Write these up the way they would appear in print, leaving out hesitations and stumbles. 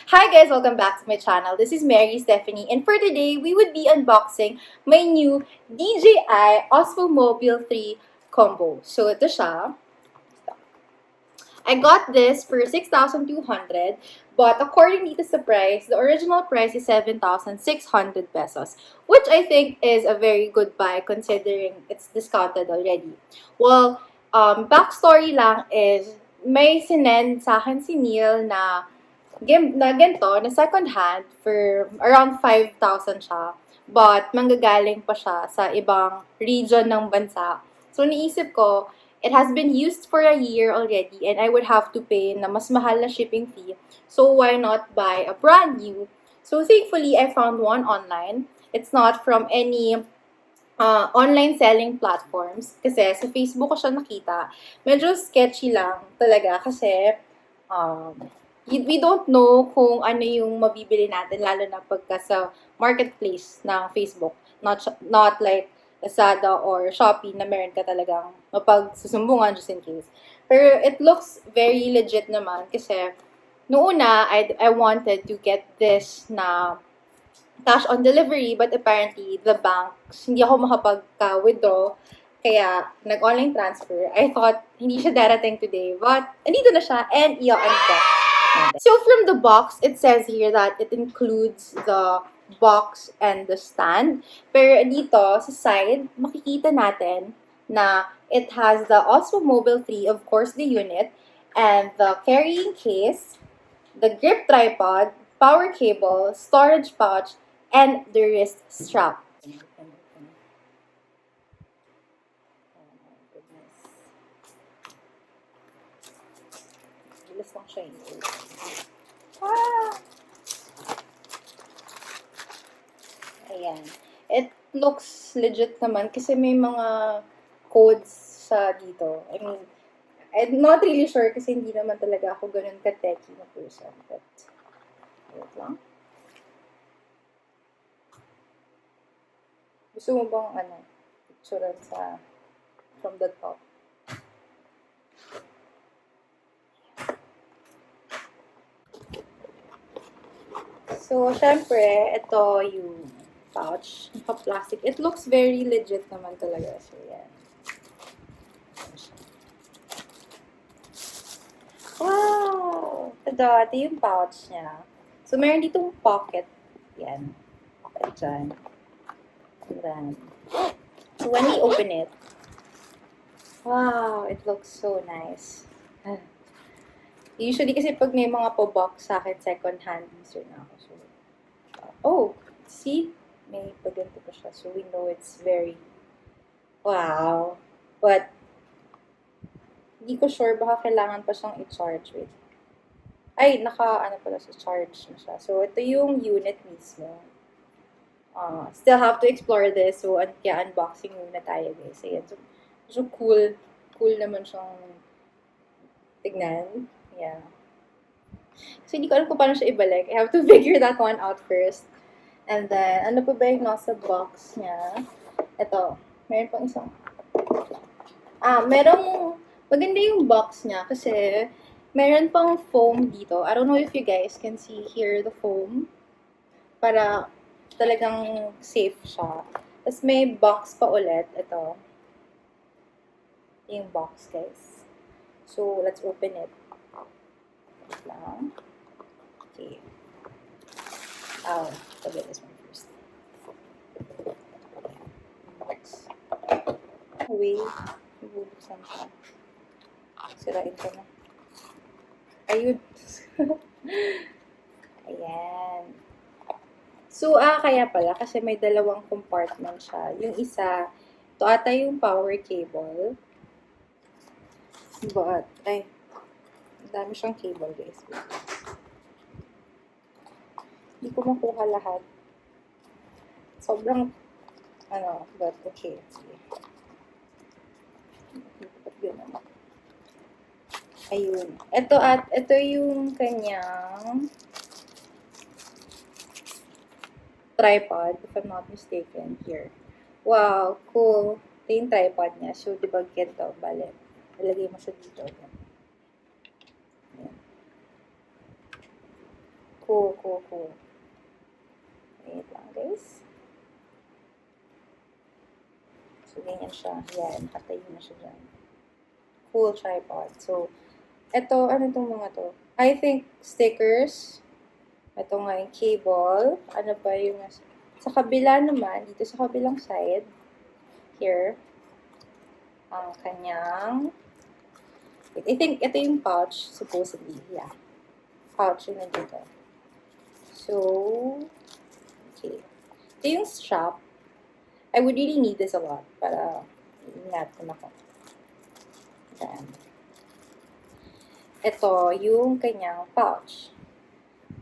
Hi guys, welcome back to my channel. This is Mary Stephanie, and for today, we would be unboxing my new DJI OSMO Mobile 3 combo. So ito siya. I got this for 6,200, but according dito sa price, the original price is 7,600 pesos, which I think is a very good buy considering it's discounted already. Well, backstory lang is may sinend sa akin si Neil na ganito, na second hand for around 5,000 siya. But, manggagaling pa siya sa ibang region ng bansa. So, naisip ko, it has been used for a year already and I would have to pay na mas mahal na shipping fee. So, why not buy a brand new? So, thankfully, I found one online. It's not from any online selling platforms. Kasi sa Facebook ko siya nakita. Medyo sketchy lang talaga kasi um, we don't know kung ano yung mabibili natin, lalo na pagka sa marketplace ng Facebook. Not like Lazada or Shopee na meron ka talagang mapagsusumbungan just in case. Pero it looks very legit naman kasi noong una, I wanted to get this na cash on delivery, but apparently the banks, hindi ako makapagka-withdraw. Kaya, nag-online transfer. I thought, hindi siya darating today. But, andito na siya, and i-unbox natin. So, from the box, it says here that it includes the box and the stand. Pero dito, sa side, makikita natin na it has the Osmo Mobile 3, of course, the unit, and the carrying case, the grip tripod, power cable, storage pouch, and the wrist strap. Oh my goodness. Bilis lang siya yun. Ah! Ayan. It looks legit naman kasi may mga codes sa dito. I mean, I'm not really sure kasi hindi naman talaga ako ganun ka-techy na person. But, wait lang. Gusto mo bang, picturean sa from the top? So, syempre, ito yung pouch. Naka-plastic. It looks very legit naman talaga. So, yan. Wow! Ito yung pouch niya. So, meron ditong pocket. Yan. Pocket dyan. And then, so when we open it, wow, it looks so nice. Usually kasi pag may mga po-box sa akin, second hand user na ako. So, oh, see? May paganto pa siya. So we know it's very, wow. But, hindi ko sure, baka kailangan pa siyang i-charge. Wait. Ay, pala sa charge na siya. So, ito yung unit mismo. Still have to explore this. So, kaya unboxing muna tayo, guys. Ayan. So cool. Cool naman siyang tignan. Yeah. So, hindi ko alam kung paano siya ibalik. I have to figure that one out first. And then, ano pa ba yung nasa box niya? Ito. Meron pang isang. Maganda yung box niya kasi meron pang foam dito. I don't know if you guys can see here the foam. Para talagang safe siya. Tapos may box pa ulit. Ito. Yung box, guys. So, let's open it. Wait lang. Okay. Forget this one first. Box. Wait. Ibubuksan siya. Sirain ko na. Ayun. Ayan. So, kaya pala, kasi may dalawang compartment siya. Yung isa, ito ata yung power cable. But, ang dami siyang cable, guys. Hindi ko makuha lahat. Sobrang, but okay. Sige. Ayun. Ito yung kanyang tripod, if I'm not mistaken, here. Wow, cool. Ito yung tripod niya. So, di ba, ganito, bale. Nalagay mo siya dito. Ayan. Cool. Wait lang, guys. So, ganyan siya. Yan, nakatayo na siya dyan. Cool tripod. So, ito, ano itong mga to? I think stickers. Ito nga yung cable. Ano ba yung sa kabila naman, dito sa kabilang side, here, ang kanyang, I think ito yung pouch, supposedly. Yeah. Pouch yung nandito. So, okay. Ito yung strap. I would really need this a lot para ingat ko na ko. Then, ito yung kanyang pouch.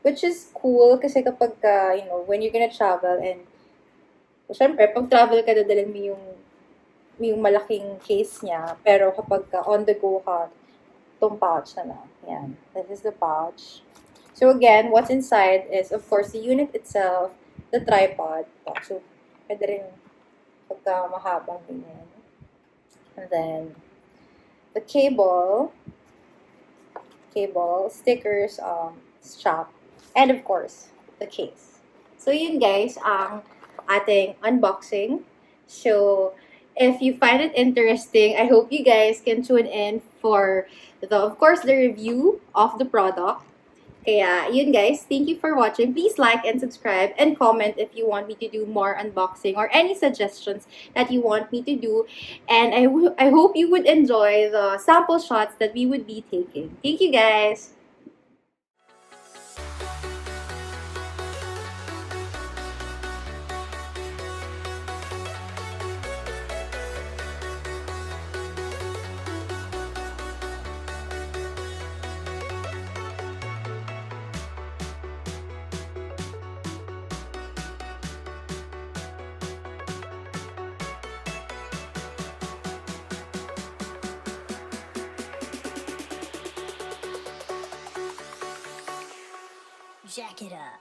Which is cool kasi kapag, you know, when you're gonna travel and, syempre, pag travel ka, dadalhin mo yung malaking case niya. Pero kapag on the go ka, itong pouch na lang. Yan. This is the pouch. So again, what's inside is, of course, the unit itself, the tripod. So, pwede rin pagka mahabang ganyan. And then, the cable, stickers, strap, and of course, the case. So yun guys, ang ating unboxing. So, if you find it interesting, I hope you guys can tune in for of course, the review of the product. Kaya, yun guys, thank you for watching. Please like and subscribe and comment if you want me to do more unboxing or any suggestions that you want me to do. And I hope you would enjoy the sample shots that we would be taking. Thank you guys! Jack it up.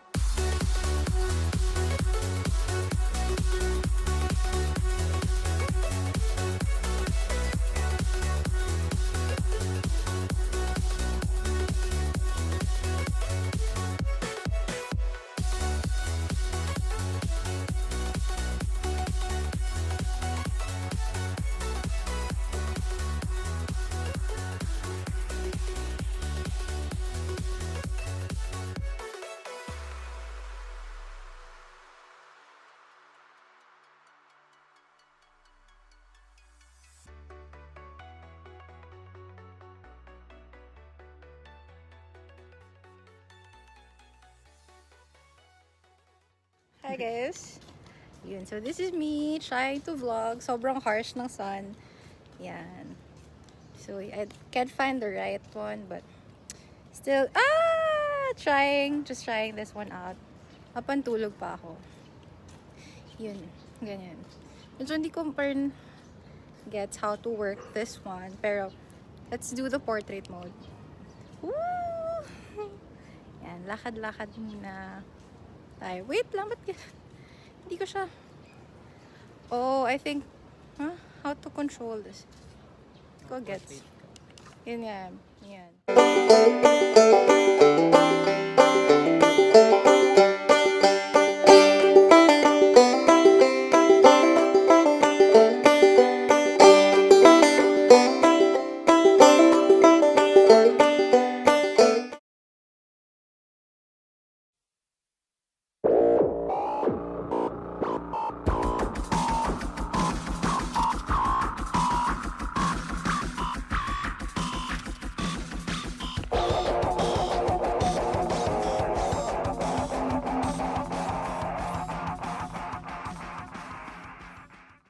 Hi guys! Yun, so this is me trying to vlog. Sobrang harsh ng sun. Yan. So, I can't find the right one, but still, just trying this one out. Napantulog pa ako. Yun, ganyan. Medyo hindi ko pa rin gets how to work this one, pero let's do the portrait mode. Woo! Yan, lakad-lakad muna tayo. Wait lang, ba't hindi ko siya, I think, how to control this? Go gets. Yun yan.